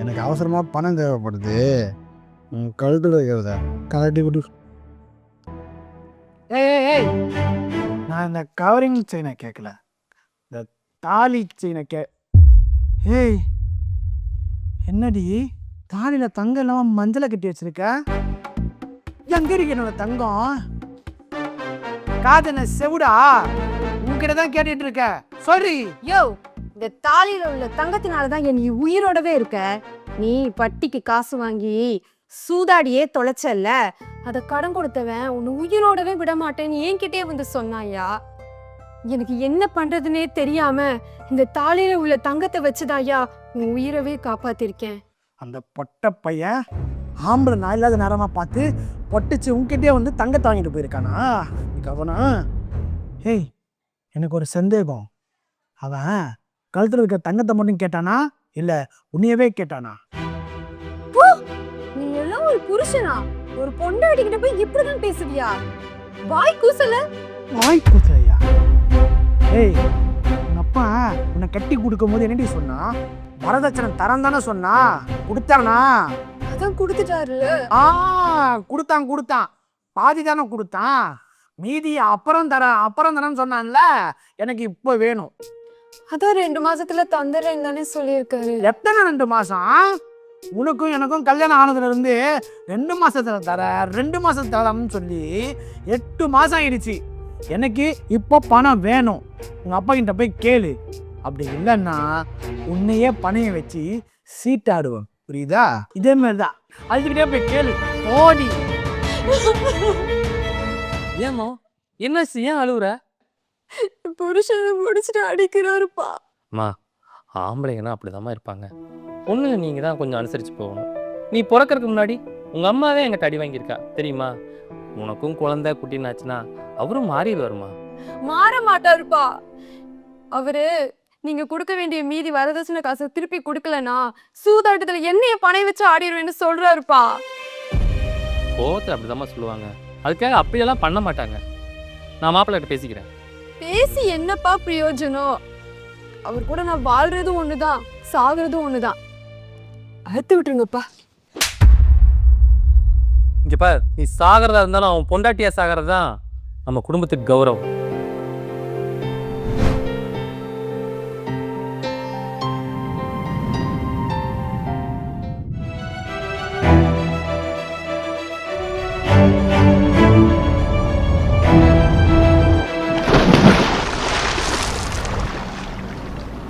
எனக்கு அவசரமாக பணம் தேவைப்படுது. கழுத்தில் வைக்கிறத கலட்டி விட்டு. ஏய், நான் இந்த கவரிங் செயினை கேட்கல, இந்த தாலி செயினை ஏய், என்னடி தாலியில் தங்கம் இல்லாமல் மஞ்சளை கட்டி வச்சிருக்க? எங்க இருக்கு என்னோட தங்கம்? காதன செவுடா, உன்கிட்ட தான் கேட்டுட்டு இருக்க. சாரி யோ, இந்த தாலியில உள்ள தங்கத்தினாலதான் நீ உயிரோடவே இருக்க. நீ பட்டிக்கு காசு வாங்கி சூதாடியே தொலைச்சல்ல, அத கடன் கொடுத்தவன் உன்னை உயிரோடவே விட மாட்டேன்னு என்கிட்டே வந்து சொன்னாயா. எனக்கு என்ன பண்றதுன்னே தெரியாம இந்த தாலியில உள்ள தங்கத்தை வச்சுதாயா உன் உயிரவே காப்பாத்திருக்கேன். அந்த பொட்ட பையன் ஆம்பளை நான் இல்லாத நேரமா பார்த்து பொட்டிச்சு உன்கிட்டே வந்து தங்கத்தை வாங்கிட்டு போயிருக்கானா? கவனா. ஏய், எனக்கு ஒரு சந்தேகம். அவன் கழுத்துல இருக்க தங்கத்தை மட்டும் கேட்டானா இல்ல உன்னையவே கேட்டானா? நீ எல்லாம் ஒரு புருஷனா? ஒரு பொண்டாட்டிகிட்ட போய் இப்படிதான் பேசுவியா? வாய் கூசல. வாய் கூசலையா? ஏய், உன் அப்பா உன்னை கட்டி கொடுக்கும் போது என்னடி சொன்னா? வரதட்சணை தரம் தானே சொன்னா? கொடுத்தானா? அதான் கொடுத்துட்டாரு. கொடுத்தான் பாதி தானே கொடுத்தான். மீதி அப்புறம் தரேன்னு சொன்னான்ல. எனக்கு இப்போ வேணும். அதான் 2 மாசத்துல தந்துடுறேன்னு தானே சொல்லியிருக்காரு. எத்தனை 2 மாசம்? உனக்கும் எனக்கும் கல்யாணம் ஆனதுல இருந்து 2 மாசத்துல தர 2 மாசம் தரம்னு சொல்லி 8 மாசம் ஆயிடுச்சு. எனக்கு இப்போ பணம் வேணும். உங்க அப்பா கிட்ட போய் கேளு. அப்படி இல்லைன்னா உன்னையே பணைய வச்சு சீட்டாடுவேன். புரியுதா? இதே மாதிரிதான். அதுக்கிட்டே போய் கேளு. ஓடி. ஏமா என்ன ஏன் அழுவுற? புருஷனை முடிச்சுட்டு அடிக்கிறாருப்பா. அம்மா, ஆம்பளைங்கன்னா அப்படிதாம்மா இருப்பாங்க. பொண்ணுங்க நீங்க தான் கொஞ்சம் அனுசரிச்சு போகணும். நீ பிறக்கறதுக்கு முன்னாடி உங்க அம்மாவே எங்கிட்ட அடி வாங்கியிருக்கா தெரியுமா? உனக்கும் குழந்தை குட்டினாச்சுன்னா அவரும் மாறிடுவாருமா. மாற மாட்டாருப்பா. அவரு நீங்க கொடுக்க வேண்டிய மீதி வரதட்சணை காசை திருப்பி கொடுக்கலனா சூதாட்டத்துல என்னைய பணை வச்சு ஆடிடுவேன்னு சொல்றாருப்பா. கோவத்தில் அப்படிதாம்மா சொல்லுவாங்க. அதுக்காக அப்படியெல்லாம் பண்ண மாட்டாங்க. நான் மாப்பிள்ளைகிட்ட பேசிக்கிறேன். பேசி என்னப்பா பிரயோஜனம்? அவர் கூட நான் வாழ்றதும் ஒண்ணுதான், சாகுறதும் ஒண்ணுதான். அறுத்து விட்டுருங்கப்பா. இங்க பார், நீ சாகிறதா இருந்தாலும் அவன் பொண்டாட்டியா சாகிறது தான் நம்ம குடும்பத்துக்கு கௌரவம்.